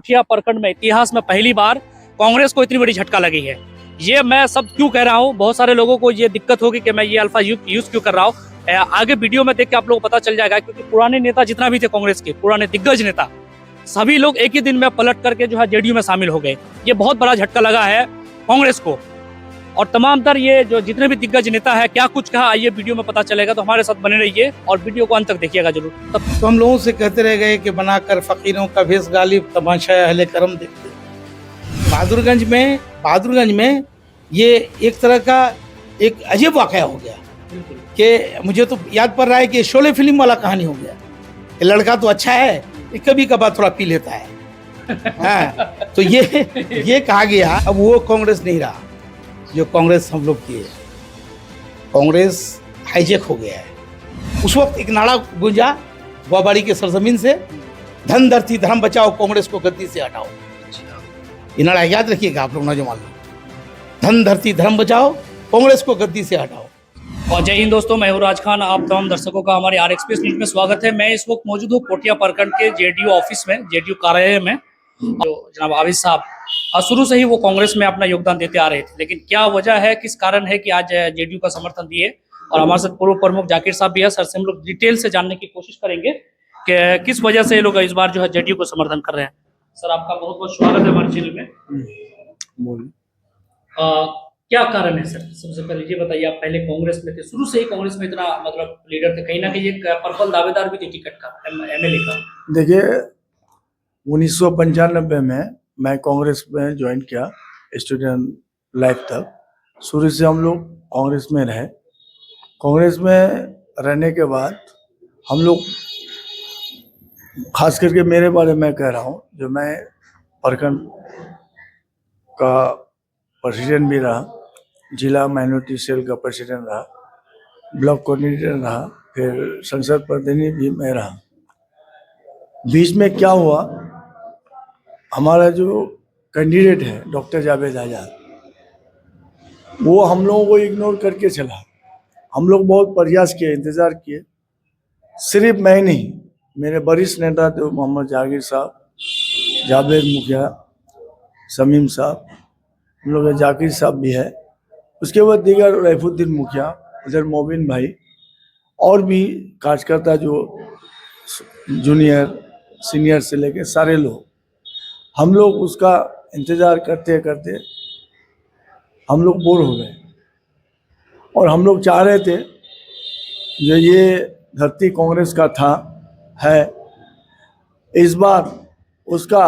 पुठिया प्रखंड में इतिहास में पहली बार कांग्रेस को इतनी बड़ी झटका लगी है। ये मैं सब क्यों कह रहा हूँ, बहुत सारे लोगों को ये दिक्कत होगी कि मैं ये अल्फा यूज क्यों कर रहा हूँ। आगे वीडियो में देख के आप लोगों को पता चल जाएगा, क्योंकि पुराने नेता जितना भी थे कांग्रेस के, पुराने दिग्गज नेता, सभी लोग एक ही दिन में पलट करके जो है जेडीयू में शामिल हो गए। ये बहुत बड़ा झटका लगा है कांग्रेस को। और तमाम तर ये जो जितने भी दिग्गज नेता है क्या कुछ कहा, आइए वीडियो में पता चलेगा। तो हमारे साथ बने रहिए और वीडियो को अंत तक देखिएगा जरूर। तब तो हम लोगों से कहते रह गए कि बनाकर फकीरों का भेष गालिब, तमाशा अहले करम देखते। बहादुरगंज में ये एक तरह का एक अजीब वाकया हो गया कि मुझे तो याद पड़ रहा है कि शोले फिल्म वाला कहानी हो गया। ये लड़का तो अच्छा है, ये कभी कभार थोड़ा पी लेता है। हाँ, तो ये कहा गया। अब वो कांग्रेस नहीं रहा जो कांग्रेस हम लोग किए। कांग्रेस हाईजेक हो गया है। उस वक्त एक नारा गूंजा ग्वाबाड़ी के सरजमीन से, धन धरती धर्म बचाओ, कांग्रेस को गद्दी से हटाओ। ये नारा याद रखिएगा आप लोग नौजवान लोग, धन धरती धर्म बचाओ, कांग्रेस को गद्दी से हटाओ। और जय हिंद दोस्तों, मैं हूं राज खान। आप तमाम दर्शकों का हमारे आर एक्सप्रेस न्यूज में स्वागत है। मैं इस वक्त मौजूद हूँ पुठिया प्रखंड के जेडीयू ऑफिस में, जेडीयू कार्यालय में। जो जनाब आबिद साहब शुरू से ही वो कांग्रेस में अपना योगदान देते आ रहे थे, लेकिन क्या वजह है, किस कारण है कि आज जेडीयू का समर्थन दिए। और हमारे साथ पूर्व प्रमुख जाकिर साहब भी है। सर से हम लोग डिटेल से जानने की कोशिश करेंगे कि किस वजह से ये लोग इस बार जो है जेडीयू को समर्थन कर रहे हैं। सर आपका बहुत बहुत स्वागत है हमारे चैनल में। क्या कारण है सर? सबसे पहले ये बताइए, आप पहले कांग्रेस में थे, शुरू से ही कांग्रेस में इतना मतलब लीडर थे, कहीं ना कहीं एक पर्पल दावेदार भी थे टिकट का, एमएलए का। देखिए 1995 में मैं कांग्रेस में ज्वाइन किया, स्टूडेंट लाइफ तक। शुरू से हम लोग कांग्रेस में रहे। कांग्रेस में रहने के बाद हम लोग, खास करके मेरे बारे में कह रहा हूँ, जो मैं प्रखंड का प्रेसिडेंट भी रहा, जिला माइनॉरिटी सेल का प्रेसिडेंट रहा, ब्लॉक कोऑर्डिनेटर रहा, फिर संसद प्रतिनिधि भी मैं रहा। बीच में क्या हुआ, हमारा जो कैंडिडेट है डॉक्टर जावेद आजाद, वो हम लोगों को इग्नोर करके चला। हम लोग बहुत प्रयास किए, इंतज़ार किए। सिर्फ मैं नहीं, मेरे वरिष्ठ नेता थे मोहम्मद जहांगीर साहब, जावेद मुखिया, शमीम साहब, हम लोग जाकिर साहब भी है। उसके बाद दीगर रैफुद्दीन मुखिया, उधर मोबिन भाई, और भी कार्यकर्ता जो जूनियर सीनियर से लेके सारे लोग, हम लोग उसका इंतज़ार करते करते हम लोग बोर हो गए। और हम लोग चाह रहे थे जो ये धरती कांग्रेस का था है, इस बार उसका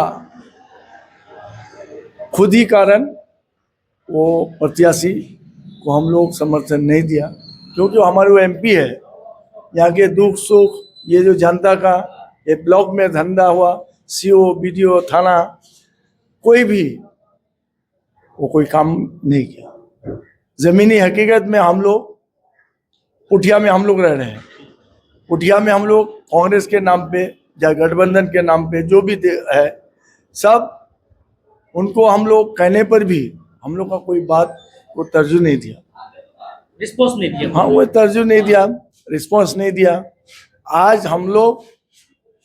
खुद ही कारण वो प्रत्याशी को हम लोग समर्थन नहीं दिया, क्योंकि हमारे वो एमपी है। यहाँ के दुख सुख, ये जो जनता का ये ब्लॉक में धंधा हुआ, सीओ बीडीओ थाना, कोई भी वो कोई काम नहीं किया। ज़मीनी हकीकत में हम लोग पुठिया में हम लोग रह रहे हैं। पुठिया में हम लोग कांग्रेस के नाम पे या गठबंधन के नाम पे जो भी है, सब उनको हम लोग कहने पर भी हम लोग का कोई बात को तर्जुमा नहीं दिया, रिस्पॉन्स नहीं दिया। हाँ, वो तर्जुमा नहीं दिया, रिस्पॉन्स नहीं दिया। आज हम लोग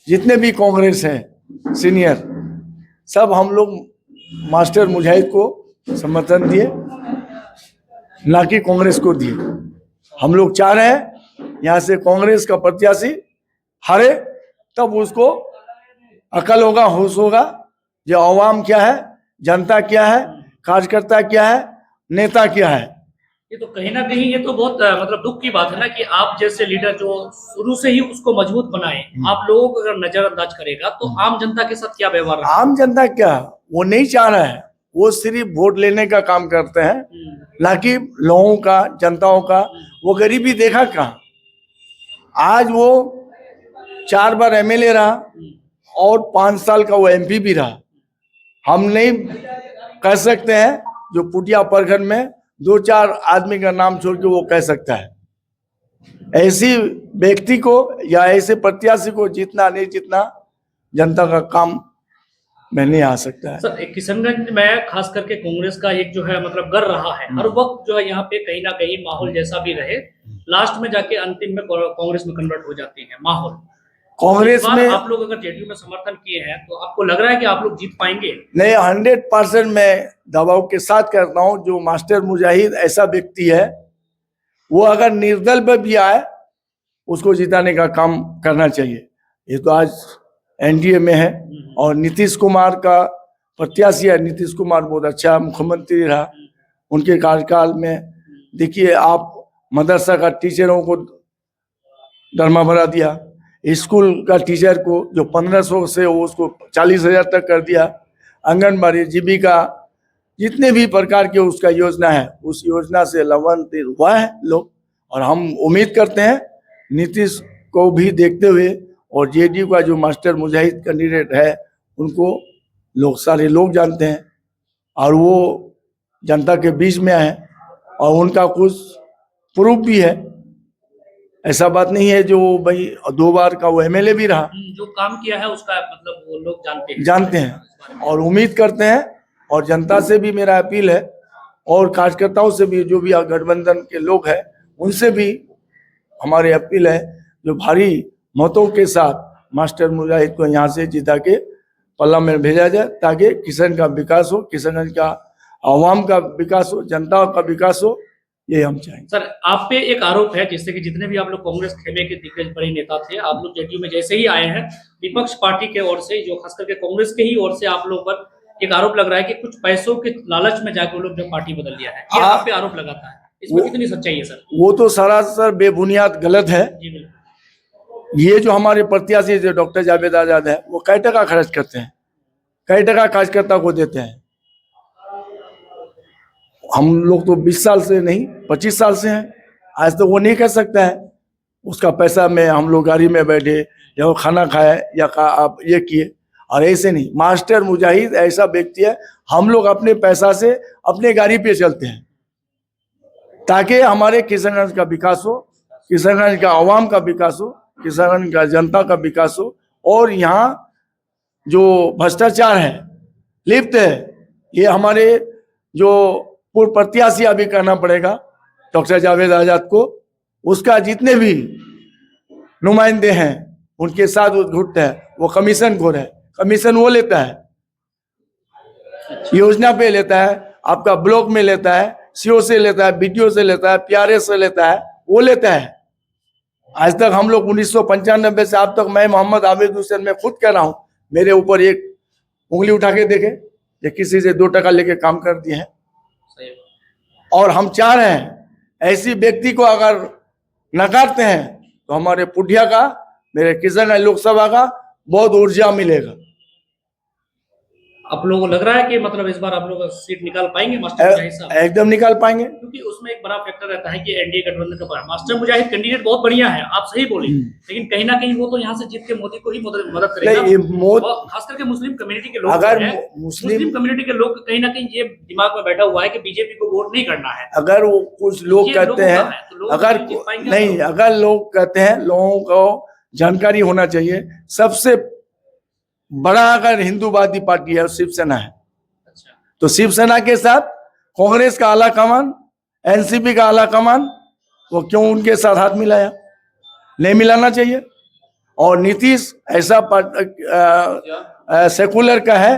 जितने भी कांग्रेस हैं सीनियर, सब हम लोग मास्टर मुजाहिद को समर्थन दिए, ना कि कांग्रेस को दिए। हम लोग चाह रहे हैं यहाँ से कांग्रेस का प्रत्याशी हारे, तब उसको अकल होगा, होश होगा, जो अवाम क्या है, जनता क्या है, कार्यकर्ता क्या है, नेता क्या है। ये तो कहीं ना कहीं ये तो बहुत मतलब दुख की बात है ना, कि आप जैसे लीडर जो शुरू से ही उसको मजबूत बनाए, आप लोगों को अगर नजरअंदाज करेगा तो आम जनता के साथ क्या व्यवहार रहा? आम जनता क्या, वो नहीं चाह रहा है, वो सिर्फ वोट लेने का काम करते हैं, ना कि लोगों का, जनताओं का। वो गरीबी देखा कहाँ? आज वो 4 बार एमएलए रहा और 5 साल का वो एमपी भी रहा। हम नहीं कह सकते हैं जो पुठिया प्रखंड में 2-4 आदमी का नाम छोड़ के वो कह सकता है। ऐसी व्यक्ति को या ऐसे प्रत्याशी को जीतना नहीं जीतना जनता का काम में नहीं आ सकता है। सर, किशनगंज में खास करके कांग्रेस का एक जो है मतलब गर रहा है, हर वक्त जो है यहाँ पे कहीं ना कहीं माहौल जैसा भी रहे, लास्ट में जाके अंतिम में कांग्रेस में कन्वर्ट हो जाती है माहौल। कांग्रेस इस बार में आप लोग अगर जेडीयू में समर्थन किए हैं तो आपको लग रहा है कि आप लोग जीत पाएंगे? नहीं, 100% मैं दबाव के साथ करता हूं। जो मास्टर मुजाहिद ऐसा व्यक्ति है, वो अगर निर्दल पे भी आए, उसको जिताने का काम करना चाहिए। ये तो आज एनडीए में है और नीतीश कुमार का प्रत्याशी है। नीतीश कुमार बहुत अच्छा मुख्यमंत्री रहा। उनके कार्यकाल में देखिए आप, मदरसा का टीचरों को दरमा भरा दिया, स्कूल का टीचर को जो 1500 से वो उसको 40,000 तक कर दिया, आंगनबाड़ी, जीविका, जितने भी प्रकार के उसका योजना है, उस योजना से लाभान्वित हुआ है लोग। और हम उम्मीद करते हैं नीतीश को भी देखते हुए, और जेडीयू का जो मास्टर मुजाहिद कैंडिडेट है, उनको सारे लोग जानते हैं और वो जनता के बीच में है और उनका कुछ प्रूफ भी है। ऐसा बात नहीं है जो भाई 2 बार का वो एमएलए भी रहा, जो काम किया है उसका मतलब वो लोग जानते हैं और उम्मीद करते हैं। और जनता से भी मेरा अपील है और कार्यकर्ताओं से भी, जो भी गठबंधन के लोग हैं, उनसे भी हमारी अपील है, जो भारी मतों के साथ मास्टर मुजाहिद को यहाँ से जिता के पल्ला में भेजा जाए, ताकि किसान का विकास हो, किसानगंज का आवाम का विकास हो, जनता का विकास हो, ये हम चाहेंगे। सर, आप पे एक आरोप है, जिससे कि जितने भी आप लोग कांग्रेस खेमे के दिग्गज बड़े नेता थे, आप लोग जेडीयू में जैसे ही आए हैं, विपक्ष पार्टी के ओर से, जो खास करके कांग्रेस के ही ओर से आप लोग पर एक आरोप लग रहा है कि कुछ पैसों के लालच में जाकर वो लोग ने पार्टी बदल लिया है। ये आप पे आरोप लगाता है, इसमें कितनी सच्चाई है सर? वो तो सरासर बेबुनियाद गलत है। जी बिल्कुल। ये जो हमारे प्रत्याशी जो डॉक्टर जावेद आजाद है, वो कई टका खर्च करते हैं, कई टका कार्यकर्ता को देते हैं। हम लोग तो 20 साल से नहीं, 25 साल से हैं। आज तो वो नहीं कह सकता है उसका पैसा में हम लोग गाड़ी में बैठे या वो खाना खाए या आप ये किए। और ऐसे नहीं, मास्टर मुजाहिद ऐसा व्यक्ति है, हम लोग अपने पैसा से अपने गाड़ी पे चलते हैं, ताकि हमारे किसानगंज का विकास हो, किसानगंज का आवाम का विकास हो, किसानगंज का जनता का विकास हो। और यहाँ जो भ्रष्टाचार है, लिप्त है, ये हमारे जो पूर्व प्रत्याशी अभी करना पड़ेगा डॉक्टर जावेद आजाद को, उसका जितने भी नुमाइंदे हैं उनके साथ वो घुटता है, वो कमीशन खोर है। कमीशन वो लेता है, योजना पे लेता है, आपका ब्लॉक में लेता है, सीओ से लेता है, बीडीओ से लेता है, पीआरएस से लेता है, वो लेता है। आज तक हम लोग 1995 से अब तक, मैं मोहम्मद आबिद हुसैन में खुद कह रहा हूँ, मेरे ऊपर एक उंगली उठा के देखे कि किसी से 2 टका लेके काम कर दिए हैं। और हम चाह रहे हैं ऐसी व्यक्ति को अगर नकारते हैं तो हमारे पुठिया का, मेरे किसानगंज लोकसभा का बहुत ऊर्जा मिलेगा। आप लोगों को लग रहा है कि मतलब इस बार आप लोग सीट निकाल पाएंगे मास्टर मुजाहिद साहब? एकदम निकाल पाएंगे, क्योंकि उसमें एक बड़ा फैक्टर रहता है कि एनडीए गठबंधन का मास्टर मुजाहिद कैंडिडेट बहुत बढ़िया है, आप सही बोले, लेकिन कहीं ना कहीं वो तो यहाँ से जीत के मोदी को ही मदद करेगा। खास करके मुस्लिम कम्युनिटी के लोग, अगर मुस्लिम कम्युनिटी के लोग कहीं ना कहीं ये दिमाग में बैठा हुआ है कि बीजेपी को वोट नहीं करना है। अगर वो कुछ लोग कहते हैं, अगर नहीं, अगर लोग कहते हैं, लोगों को जानकारी होना चाहिए, सबसे बड़ा अगर हिंदूवादी पार्टी है शिवसेना है। तो शिवसेना के साथ कांग्रेस का आला कमान, एनसीपी का आला कमान, वो क्यों उनके साथ हाथ मिलाया? नहीं मिलाना चाहिए। और नीतीश ऐसा सेकुलर का है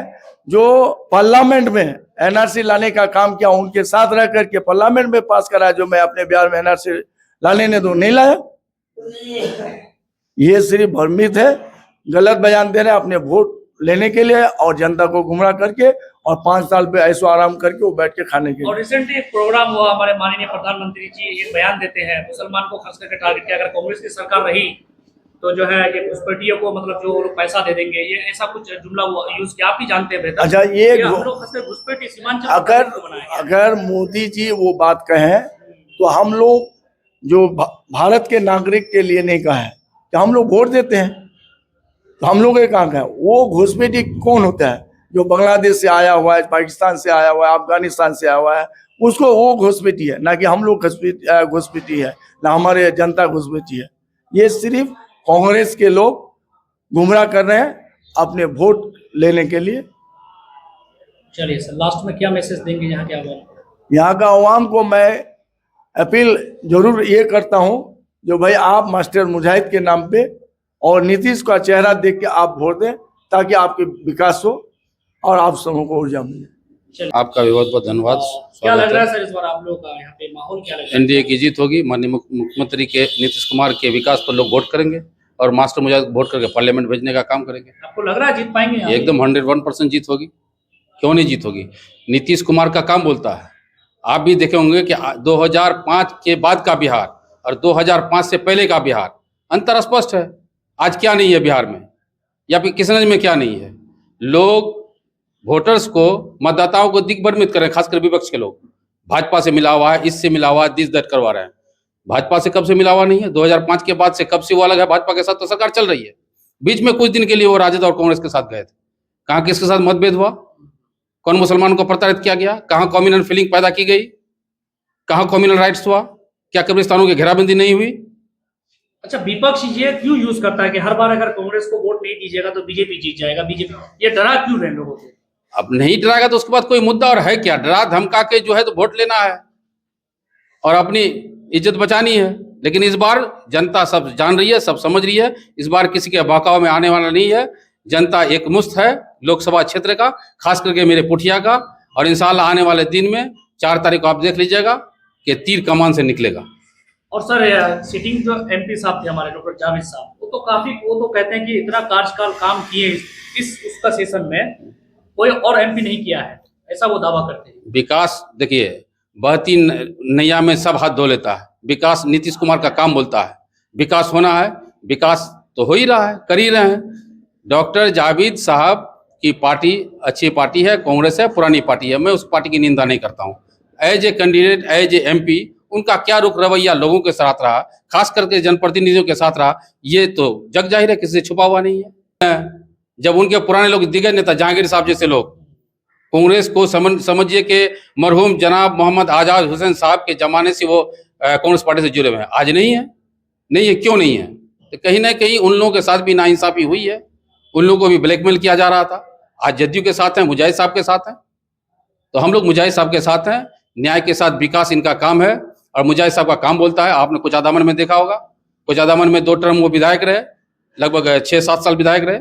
जो पार्लियामेंट में एनआरसी लाने का काम किया, उनके साथ रह करके पार्लियामेंट में पास करा, जो मैं अपने बिहार में एनआरसी लाने ने दो नहीं लाया। ये सिर्फ भ्रमित है, गलत बयान दे रहे हैं अपने वोट लेने के लिए और जनता को गुमराह करके, और 5 साल पे ऐसो आराम करके वो बैठ के खाने के लिए। और रिसेंटली एक प्रोग्राम हुआ, हमारे माननीय प्रधानमंत्री जी एक बयान देते हैं, मुसलमान को खास करके टारगेट किया, अगर कांग्रेस की सरकार रही तो जो है ये घुसपैठियों को मतलब जो लोग पैसा दे देंगे, ये ऐसा कुछ जुमला यूज किया, आप ही जानते हैं बेहतर। अच्छा, ये हम लोग खासकर घुसपैठी सीमांचल अगर मोदी जी वो बात कहें तो हम लोग जो भारत के नागरिक के लिए नहीं कहा है कि हम लोग वोट देते हैं, तो हम लोग कहाँ का है? वो घुसपैठी कौन होता है? जो बांग्लादेश से आया हुआ है, पाकिस्तान से आया हुआ है, अफगानिस्तान से आया हुआ है, उसको वो घुसपैठी है, ना कि हम लोग घुसपैठी है, ना हमारे जनता घुसपैठी है। ये सिर्फ कांग्रेस के लोग गुमराह कर रहे हैं अपने वोट लेने के लिए। चलिए सर, लास्ट में क्या मैसेज देंगे यहाँ के आवाम? यहाँ का आवाम को मैं अपील जरूर ये करता हूँ, जो भाई आप मास्टर मुजाहिद के नाम पे और नीतीश का चेहरा देख के आप वोट दें, ताकि आपके विकास हो और आप सबों को ऊर्जा मिले। आपका भी बहुत बहुत धन्यवाद। क्या स्वागत लग रहा है। है सर इस बार आप लोग का यहाँ पे माहौल क्या लग रहा है? एनडीए की जीत होगी। माननीय मुख्यमंत्री के नीतीश कुमार के विकास पर लोग वोट करेंगे और मास्टर मुजाहिद वोट करके पार्लियामेंट भेजने का काम करेंगे। आपको लग रहा है जीत पाएंगे यहाँ पे? एकदम 101% जीत होगी। क्यों नहीं जीत होगी? नीतीश कुमार का काम बोलता है। आप भी देखे होंगे कि 2005 के बाद का बिहार और 2005 से पहले का बिहार अंतर स्पष्ट है। आज क्या नहीं है बिहार में या फिर किशनगंज में क्या नहीं है। लोग वोटर्स को, मतदाताओं को दिग्भ्रमित कर रहे हैं, खासकर विपक्ष के लोग। भाजपा से मिला हुआ है, इससे मिला हुआ है, दिस दैट करवा रहे हैं। भाजपा से कब से मिला हुआ नहीं है? 2005 के बाद से कब से वो अलग है भाजपा के साथ? तो सरकार चल रही है। बीच में कुछ दिन के लिए वो राजद और कांग्रेस के साथ गए थे। कहाँ किसके साथ मतभेद हुआ? कौन मुसलमानों को प्रताड़ित किया गया? कहाँ कम्युनल फीलिंग पैदा की गई? कहाँ कम्युनल राइट्स हुआ? क्या कब्रिस्तानों की घेराबंदी नहीं हुई? अच्छा, विपक्ष ये क्यों यूज करता है कि हर बार अगर कांग्रेस को वोट नहीं दीजिएगा तो बीजेपी जीत जाएगा? बीजेपी ये डरा क्यों रहे लोगों को? अब नहीं डराएगा तो उसके बाद कोई मुद्दा और है क्या? डरा धमका के जो है तो वोट लेना है और अपनी इज्जत बचानी है। लेकिन इस बार जनता सब जान रही है, सब समझ रही है। इस बार किसी के बहकाव में आने वाला नहीं है। जनता एकमुश्त है लोकसभा क्षेत्र का, खास करके मेरे पुठिया का। और इंशाल्लाह आने वाले दिन में 4 तारीख को आप देख लीजिएगा कि तीर कमान से निकलेगा। और सर सिटिंग जो एमपी साहब थे हमारे डॉक्टर जावेद साहब, वो तो कहते हैं कि इतना कार्यकाल काम किए इस उसका सेशन में कोई और एमपी नहीं किया है, ऐसा वो दावा करते हैं। विकास देखिए, बहती नैया में सब हाथ धो लेता है। विकास नीतीश कुमार का काम बोलता है। विकास होना है, विकास तो हो ही रहा है, कर ही रहे हैं। डॉक्टर जावेद साहब की पार्टी अच्छी पार्टी है, कांग्रेस है, पुरानी पार्टी है। मैं उस पार्टी की निंदा नहीं करता हूँ। As a candidate, as a MP, उनका क्या रुख रवैया लोगों के साथ रहा, खास करके जनप्रतिनिधियों के साथ रहा, ये तो जग जाहिर है, किसी से छुपा हुआ नहीं है। जब उनके पुराने लोग, दिग्गज नेता जहांगीर साहब जैसे लोग, कांग्रेस को समझिए कि मरहूम जनाब मोहम्मद आजाद हुसैन साहब के जमाने से वो कांग्रेस पार्टी से जुड़े हुए हैं। आज नहीं है। नहीं है, क्यों नहीं है? तो कहीं ना कहीं उन लोगों के साथ भी नाइंसाफी हुई है। उन लोगों को भी ब्लैकमेल किया जा रहा था। आज जदयू के साथ हैं, मुजाहिद साहब के साथ हैं, तो हम लोग मुजाहिद साहब के साथ हैं। न्याय के साथ विकास इनका काम है और मुजाहिद साहब का काम बोलता है। आपने कुचादामन में देखा होगा, कुचादामन में 2 टर्म वो विधायक रहे, लगभग 6-7 साल विधायक रहे।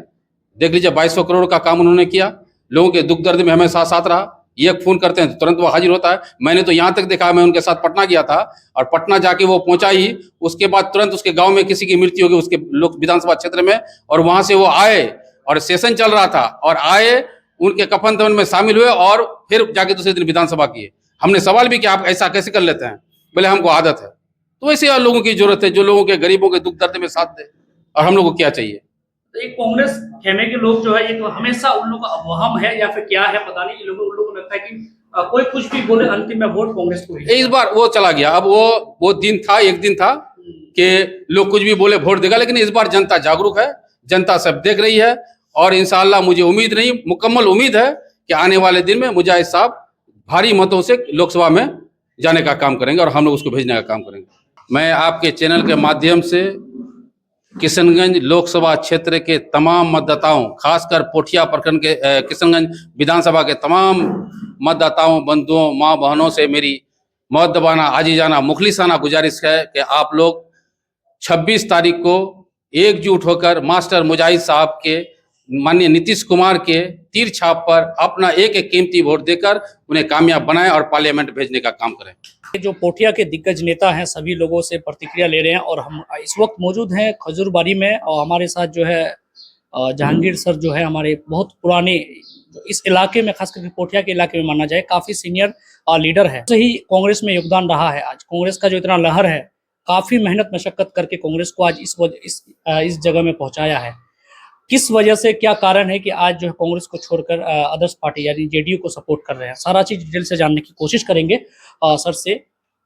देख लीजिए, 2200 करोड़ का काम उन्होंने किया। लोगों के दुख दर्द में हमें साथ रहा। ये फोन करते हैं तो तुरंत वो हाजिर होता है। मैंने तो यहाँ तक देखा, मैं उनके साथ पटना गया था और पटना जाके वो पहुंचा ही, उसके बाद तुरंत उसके गांव में किसी की मृत्यु हो गई उसके लोक विधानसभा क्षेत्र में, और वहां से वो आए और सेशन चल रहा था और आए, उनके कफन दफन में शामिल हुए और फिर जाके दूसरे दिन विधानसभा किए। हमने सवाल भी किया, आप ऐसा कैसे कर लेते हैं? बोले हमको आदत है। तो ऐसे लोगों की जरूरत है जो लोगों के, गरीबों के दुख दर्द में साथ दे। और हम लोग को क्या चाहिए? तो एक कांग्रेस खेमे के लोग जो है, ये तो हमेशा उन लोगों का अवहम है या फिर क्या है पता नहीं, उन लोगों को लगता है कि कोई कुछ भी बोले अंतिम में वोट कांग्रेस को ही। इस बार वो चला गया। अब वो दिन था, एक दिन था कि लोग कुछ भी बोले वोट देगा, लेकिन इस बार जनता जागरूक है, जनता सब देख रही है। और इंशाल्लाह मुझे उम्मीद नहीं, मुकम्मल उम्मीद है कि आने वाले दिन में मुजाहिद साहब भारी मतों से लोकसभा में जाने का काम करेंगे और हम लोग उसको भेजने का काम करेंगे। मैं आपके चैनल के माध्यम से किशनगंज लोकसभा क्षेत्र के तमाम मतदाताओं, खासकर पोठिया प्रखंड के किशनगंज विधानसभा के तमाम मतदाताओं, बंधुओं, माँ बहनों से मेरी मुअद्दबाना, आजीजाना, मुखलिसाना गुजारिश है कि आप लोग 26 तारीख को एकजुट होकर मास्टर मुजाहिद साहब के, माननीय नीतीश कुमार के तीर छाप पर अपना एक एक कीमती वोट देकर उन्हें कामयाब बनाएं और पार्लियामेंट भेजने का काम करें। जो पोठिया के दिग्गज नेता हैं, सभी लोगों से प्रतिक्रिया ले रहे हैं और हम इस वक्त मौजूद हैं खजूरबाड़ी में और हमारे साथ जो है जहांगीर सर जो है, हमारे बहुत पुराने इस इलाके में, खास करके पोठिया के इलाके में माना जाए काफी सीनियर लीडर है। सही कांग्रेस में योगदान रहा है। आज कांग्रेस का जो इतना लहर है, काफी मेहनत मशक्कत करके कांग्रेस को आज इस जगह में पहुंचाया है। किस वजह से, क्या कारण है कि आज जो है कांग्रेस को छोड़कर अदर्स पार्टी यानी जेडीयू को सपोर्ट कर रहे हैं? सारा चीज डिटेल से जानने की कोशिश करेंगे सर से।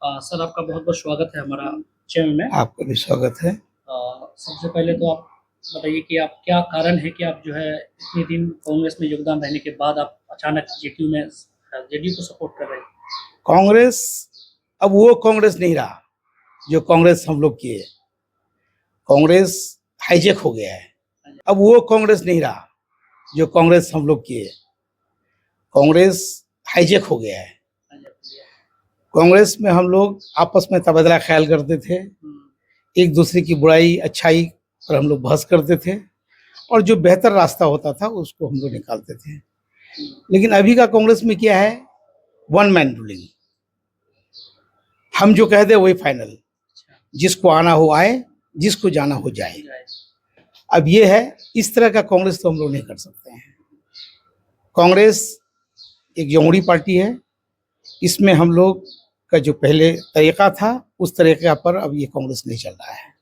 सर आपका बहुत बहुत स्वागत है हमारा चैनल में। आपका भी स्वागत है। सबसे पहले तो आप बताइए कि आप, क्या कारण है कि आप जो है इतने दिन कांग्रेस में योगदान रहने के बाद आप अचानक जेडीयू को सपोर्ट कर रहे हैं? कांग्रेस अब वो कांग्रेस नहीं रहा जो कांग्रेस हम लोग किए। कांग्रेस हाईजेक हो गया है। अब वो कांग्रेस नहीं रहा जो कांग्रेस हम लोग किए। कांग्रेस हाईजेक हो गया है। कांग्रेस में हम लोग आपस में तबादला ख्याल करते थे, एक दूसरे की बुराई अच्छाई पर हम लोग बहस करते थे और जो बेहतर रास्ता होता था उसको हम लोग निकालते थे। लेकिन अभी का कांग्रेस में क्या है, वन मैन रूलिंग, हम जो कह दे वही फाइनल, जिसको आना हो आए, जिसको जाना हो जाए। अब ये है, इस तरह का कांग्रेस तो हम लोग नहीं कर सकते हैं। कांग्रेस एक जमहूरी पार्टी है, इसमें हम लोग का जो पहले तरीका था उस तरीका पर अब ये कांग्रेस नहीं चल रहा है।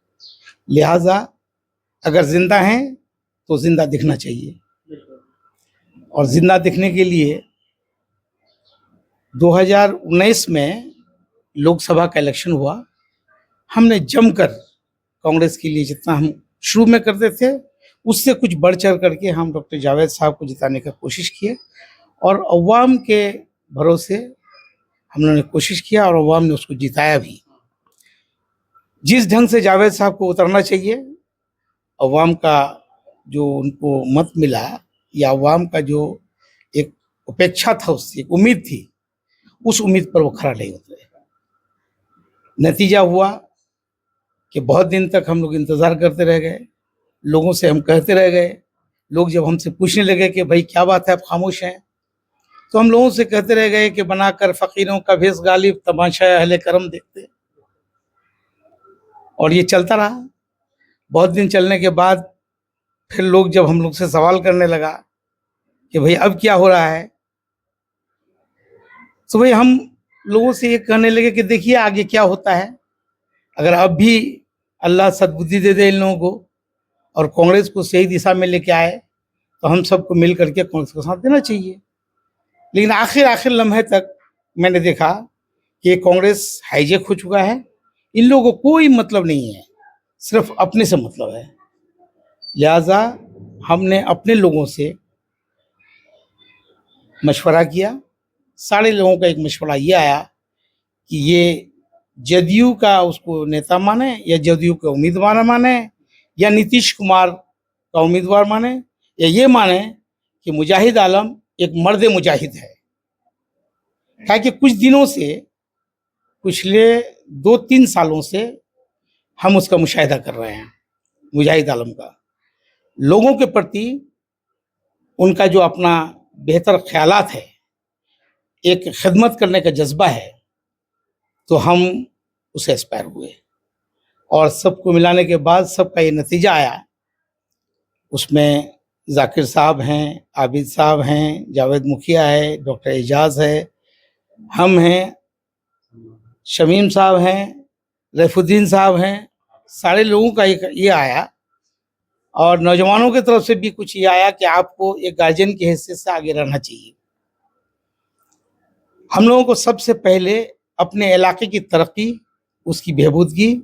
लिहाजा अगर जिंदा हैं तो जिंदा दिखना चाहिए, और जिंदा दिखने के लिए 2019 में लोकसभा का इलेक्शन हुआ, हमने जमकर कांग्रेस के लिए जितना हम शुरू में करते थे उससे कुछ बढ़ चढ़ करके हम डॉक्टर जावेद साहब को जिताने का कोशिश किए, और अवाम के भरोसे हम लोगों ने कोशिश किया और अवाम ने उसको जिताया भी। जिस ढंग से जावेद साहब को उतरना चाहिए, अवाम का जो उनको मत मिला या अवाम का जो एक अपेक्षा था, उससे एक उम्मीद थी, उस उम्मीद पर वो खरा नहीं उतरे। नतीजा हुआ कि बहुत दिन तक हम लोग इंतज़ार करते रह गए, लोगों से हम कहते रह गए। लोग जब हमसे पूछने लगे कि भाई क्या बात है आप खामोश हैं, तो हम लोगों से कहते रह गए कि बनाकर फ़कीरों का भेष गालिब, तमाशा अहले करम देखते। और ये चलता रहा। बहुत दिन चलने के बाद फिर लोग जब हम लोग से सवाल करने लगा कि भाई अब क्या हो रहा है, तो भाई हम लोगों से ये कहने लगे कि देखिए आगे क्या होता है। अगर अब भी अल्लाह सद्बुद्धि दे दे इन लोगों को और कांग्रेस को सही दिशा में लेके आए, तो हम सबको मिल करके कांग्रेस को साथ देना चाहिए। लेकिन आखिर लम्हे तक मैंने देखा कि कांग्रेस हाईजेक हो चुका है। इन लोगों को कोई मतलब नहीं है, सिर्फ अपने से मतलब है। लिहाजा हमने अपने लोगों से मशवरा किया। सारे लोगों का एक मशवरा ये आया कि ये जदयू का उसको नेता माने, या जदयू का उम्मीदवार माने, या नीतीश कुमार का उम्मीदवार माने, या ये माने कि मुजाहिद आलम एक मर्द मुजाहिद है। ताकि कुछ दिनों से, पिछले 2-3 सालों से हम उसका मुशाहिदा कर रहे हैं, मुजाहिद आलम का, लोगों के प्रति उनका जो अपना बेहतर ख्यालात है, एक खिदमत करने का जज्बा है, तो हम उसे एस्पायर हुए। और सबको मिलाने के बाद सबका ये नतीजा आया। उसमें जाकिर साहब हैं, आबिद साहब हैं, जावेद मुखिया है, डॉक्टर एजाज है, हम हैं, शमीम साहब हैं, रैफुद्दीन साहब हैं। सारे लोगों का एक ये आया, और नौजवानों की तरफ से भी कुछ ये आया कि आपको एक गार्जियन की हैसियत से आगे रहना चाहिए। हम लोगों को सबसे पहले अपने इलाके की तरक्की, उसकी बहबूदगी,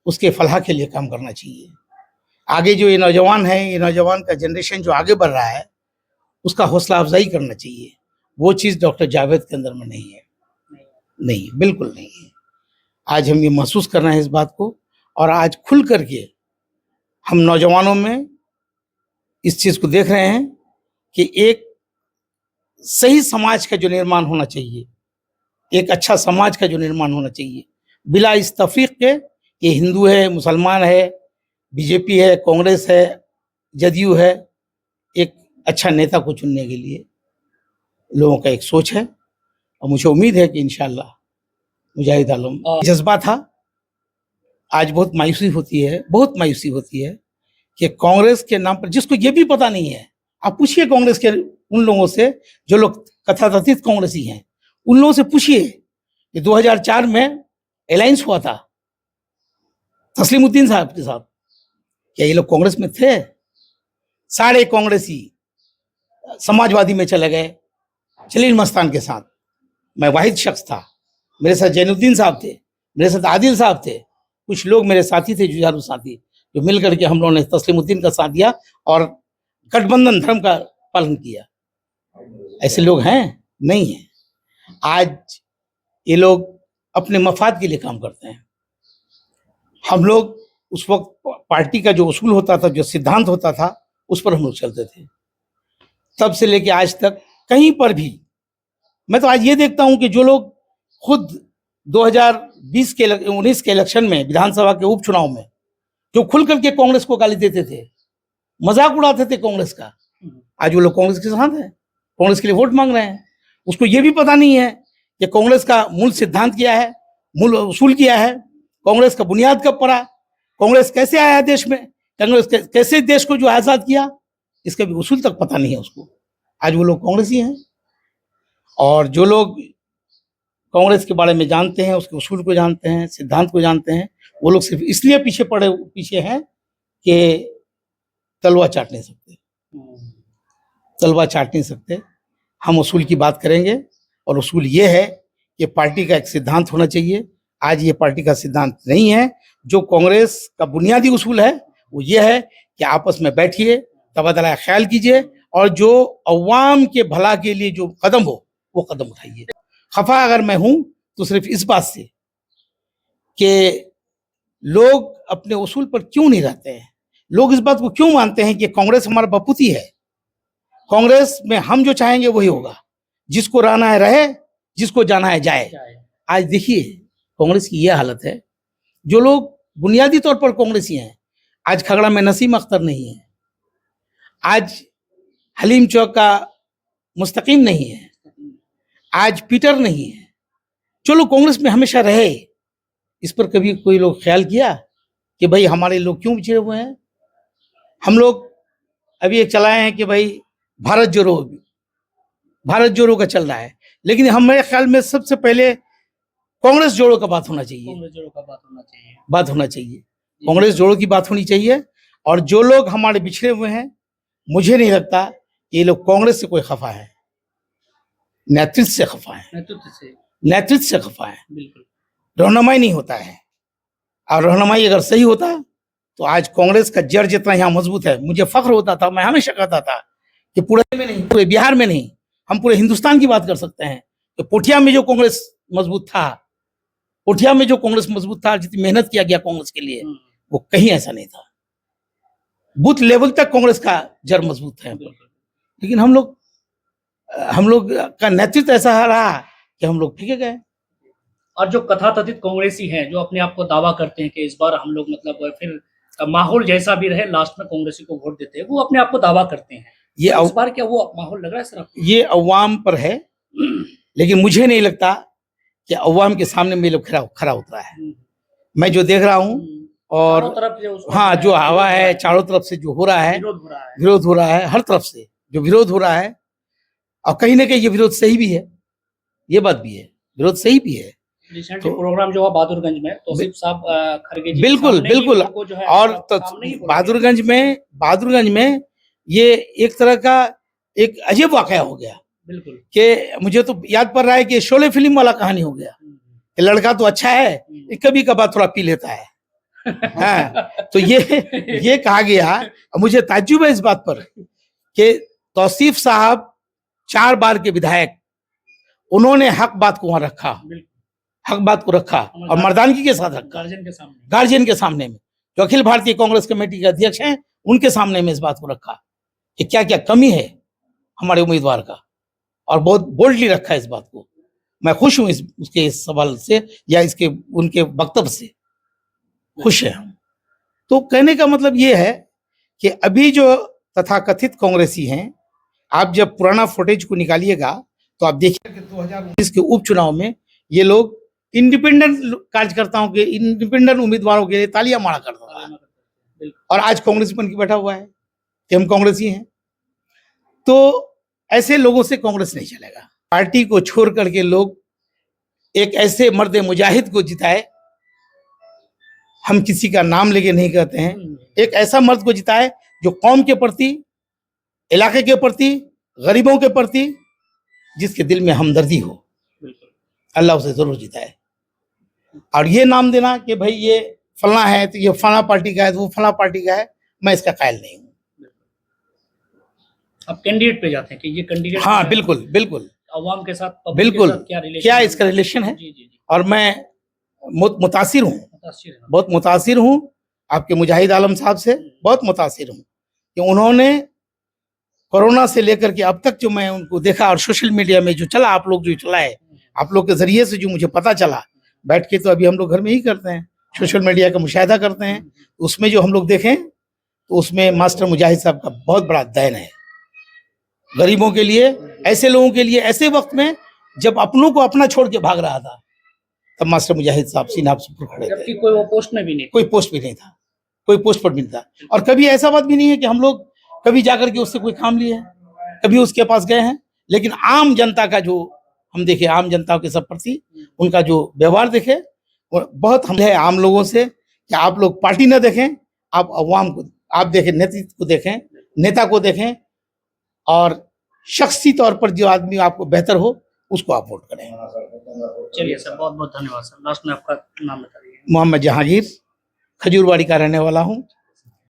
उसके फलाह के लिए काम करना चाहिए। आगे जो ये नौजवान है, ये नौजवान का जनरेशन जो आगे बढ़ रहा है, उसका हौसला अफजाई करना चाहिए। वो चीज़ डॉक्टर जावेद के अंदर में नहीं है, नहीं, बिल्कुल नहीं है। आज हम ये महसूस कर रहे हैं इस बात को, और आज खुल करके हम नौजवानों में इस चीज़ को देख रहे हैं कि एक सही समाज का जो निर्माण होना चाहिए, एक अच्छा समाज का जो निर्माण होना चाहिए, बिला इस तफरीक के कि हिंदू है, मुसलमान है, बीजेपी है, कांग्रेस है, जदयू है, एक अच्छा नेता को चुनने के लिए लोगों का एक सोच है। और मुझे उम्मीद है कि इंशाल्लाह मुजाहिद आलम जज्बा था। आज बहुत मायूसी होती है, बहुत मायूसी होती है कि कांग्रेस के नाम पर, जिसको ये भी पता नहीं है, आप पूछिए कांग्रेस के उन लोगों से जो लोग कथाकथित कांग्रेसी हैं, उन लोगों से पूछिए कि 2004 में अलायंस हुआ था तस्लीमुद्दीन साहब के साथ, क्या ये लोग कांग्रेस में थे? सारे कांग्रेसी समाजवादी में चले गए जलील मस्तान के साथ। मैं वाहिद शख्स था, मेरे साथ जैनुद्दीन साहब थे, मेरे साथ आदिल साहब थे, कुछ लोग मेरे साथी थे, जुझारू साथी, जो मिल करके हम लोगों ने तस्लीमुद्दीन का साथ दिया और गठबंधन धर्म का पालन किया। ऐसे लोग हैं? नहीं है। आज ये लोग अपने मफाद के लिए काम करते हैं। हम लोग उस वक्त पार्टी का जो उसूल होता था, जो सिद्धांत होता था, उस पर हम लोग चलते थे। तब से लेके आज तक कहीं पर भी, मैं तो आज ये देखता हूं कि जो लोग खुद 2019 के इलेक्शन में, विधानसभा के उपचुनाव में, जो खुल करके कांग्रेस को गाली देते थे, मजाक उड़ाते थे कांग्रेस का, आज वो लोग कांग्रेस के साथ हैं, कांग्रेस के लिए वोट मांग रहे हैं। उसको ये भी पता नहीं है कि कांग्रेस का मूल सिद्धांत क्या है, मूल उसूल क्या है, कांग्रेस का बुनियाद कब पड़ा, कांग्रेस कैसे आया देश में, कांग्रेस कैसे देश को जो आजाद किया, इसका भी उसूल तक पता नहीं है उसको। आज वो लोग कांग्रेसी हैं। और जो लोग कांग्रेस के बारे में जानते हैं, उसके उसूल को जानते हैं, सिद्धांत को जानते हैं, वो लोग सिर्फ इसलिए पीछे हैं कि तलवा चाट नहीं सकते, तलवा चाट नहीं सकते। हम उसूल की बात करेंगे और उसूल ये है कि पार्टी का एक सिद्धांत होना चाहिए। आज ये पार्टी का सिद्धांत नहीं है। जो कांग्रेस का बुनियादी उसूल है वो ये है कि आपस में बैठिए, तबादला ख्याल कीजिए और जो अवाम के भला के लिए जो कदम हो वो कदम उठाइए। खफा अगर मैं हूं तो सिर्फ इस बात से कि लोग अपने उसूल पर क्यों नहीं रहते हैं, लोग इस बात को क्यों मानते हैं कि कांग्रेस हमारा बपूती है, कांग्रेस में हम जो चाहेंगे वही होगा, जिसको रहना है रहे, जिसको जाना है जाए। आज देखिए कांग्रेस की यह हालत है। जो लोग बुनियादी तौर पर कांग्रेसी हैं, आज खगड़ा में नसीम अख्तर नहीं है, आज हलीम चौक का मुस्तकीम नहीं है, आज पीटर नहीं है। जो लोग कांग्रेस में हमेशा रहे, इस पर कभी कोई लोग ख्याल किया कि भाई हमारे लोग क्यों पिछड़े हुए हैं? हम लोग अभी एक चलाए हैं कि भाई भारत जोड़ो का चल रहा है, लेकिन हमारे ख्याल में सबसे पहले कांग्रेस जोड़ो का बात होना चाहिए, बात होना चाहिए, कांग्रेस जोड़ो की बात होनी चाहिए। और जो लोग हमारे बिछड़े हुए हैं, मुझे नहीं लगता ये लोग कांग्रेस से कोई खफा है, नेतृत्व से खफा है, नेतृत्व से खफा है। रहनुमाई नहीं होता है। और रहनुमाई अगर सही होता तो आज कांग्रेस का जड़ जितना यहाँ मजबूत है, मुझे फख्र होता था, मैं हमेशा कहता था कि पूरे में नहीं, पूरे बिहार में नहीं, हम पूरे हिंदुस्तान की बात कर सकते हैं कि पोठिया में जो कांग्रेस मजबूत था, पोठिया में जो कांग्रेस मजबूत था, जितनी मेहनत किया गया कांग्रेस के लिए, वो कहीं ऐसा नहीं था। बूथ लेवल तक कांग्रेस का जड़ मजबूत है। लेकिन हम लोग का नेतृत्व ऐसा रहा कि हम लोग फेंके गए। और जो कथाकथित कांग्रेसी हैं, जो अपने आप को दावा करते हैं कि इस बार हम लोग मतलब फिर माहौल जैसा भी रहे लास्ट में कांग्रेसी को वोट देते हैं, वो अपने आप को दावा करते हैं। ये इस बार क्या वो माहौल लग रहा है सर आपको? ये अवाम पर है, लेकिन मुझे नहीं लगता कि अवाम के सामने में लोग खरा उतरा है। मैं जो देख रहा हूँ और हाँ, जो हवा है चारों तरफ से जो हो रहा है, विरोध हो रहा है, हर तरफ से जो विरोध हो रहा है, और कहीं ना कहीं ये विरोध सही भी है, ये बात भी है, विरोद सही भी है। रिसेंटली प्रोग्राम जो हुआ बहादुरगंज में, तौसीफ साहब खरगे जी बिल्कुल बिल्कुल, और बहादुरगंज में ये एक तरह का एक अजीब वाकया हो गया। बिल्कुल, कि मुझे तो याद पड़ रहा है कि शोले फिल्म वाला कहानी हो गया कि लड़का तो अच्छा है, कभी कभार थोड़ा पी लेता है। हाँ, तो ये कहा गया। मुझे ताज्जुब है इस बात पर कि तौसीफ साहब 4 बार के विधायक, उन्होंने हक बात को वहां रखा, हक बात को रखा और मर्दानगी के साथ रखा, गार्जियन के सामने में, जो अखिल भारतीय कांग्रेस कमेटी के अध्यक्ष हैं, उनके सामने में इस बात को रखा कि क्या क्या कमी है हमारे उम्मीदवार का, और बहुत बोल्डली रखा इस बात को। मैं खुश हूं उसके इस सवाल से या इसके उनके वक्तव्य से खुश है हम। तो कहने का मतलब ये है कि अभी जो तथाकथित कांग्रेसी हैं, आप जब पुराना फुटेज को निकालिएगा तो आप देखिए कि 2019 के उपचुनाव में ये लोग इंडिपेंडेंट कार्यकर्ताओं के, इंडिपेंडेंट उम्मीदवारों के लिए तालियां मारा करता था, और आज कांग्रेस बन के बैठा हुआ है कि हम कांग्रेसी हैं। तो ऐसे लोगों से कांग्रेस नहीं चलेगा। पार्टी को छोड़ करके लोग एक ऐसे मर्द मुजाहिद को जिताए, हम किसी का नाम लेके नहीं कहते हैं, एक ऐसा मर्द को जिताए जो कौम के प्रति, इलाके के प्रति, गरीबों के प्रति, जिसके दिल में हमदर्दी हो, अल्लाह उसे जरूर जिताए। और ये नाम देना कि भाई ये फलना है तो ये फला पार्टी का है, तो वो फला पार्टी का है, मैं इसका कायल नहीं हूँ। अब कैंडिडेट पे जाते हैं कि ये कैंडिडेट, हाँ बिल्कुल बिल्कुल, अवाम के साथ, बिल्कुल, क्या इसका रिलेशन है। जी। और मैं मुतासिर हूँ, बहुत मुतासिर हूँ आपके मुजाहिद आलम साहब से, बहुत मुतासिर हूँ कि उन्होंने कोरोना से लेकर के अब तक जो मैं उनको देखा, और सोशल मीडिया में जो चला, आप लोग जो चलाए, आप लोग के जरिए से जो मुझे पता चला, बैठ के तो अभी हम लोग घर में ही करते हैं, सोशल मीडिया का मुशाहिदा करते हैं, उसमें जो हम लोग देखें तो उसमें मास्टर मुजाहिद साहब का बहुत बड़ा देन है गरीबों के लिए, ऐसे लोगों के लिए, ऐसे वक्त में जब अपनों को अपना छोड़ के भाग रहा था, तब मास्टर मुजाहिद साहब सीना पर खड़े थे। जबकि कोई वो पोस्ट में भी नहीं, कोई पोस्ट भी नहीं था, कोई पोस्ट पर भी नहीं था। और कभी ऐसा बात भी नहीं है कि हम लोग कभी जाकर के उससे कोई काम लिए हैं, कभी उसके पास गए हैं, लेकिन आम जनता का जो हम देखे, आम जनता के सब प्रति उनका जो व्यवहार देखे, और बहुत हम है आम लोगों से कि आप लोग पार्टी ना देखें, आप अवाम को आप देखें, नेतृत्व को देखें, नेता को देखें, और शख्सी तौर पर जो आदमी आपको बेहतर हो उसको आप वोट करें। चलिए सर, बहुत बहुत धन्यवाद सर। लास्ट में आपका नाम बताइए। मोहम्मद जहांगीर, खजूरवाड़ी का रहने वाला हूँ।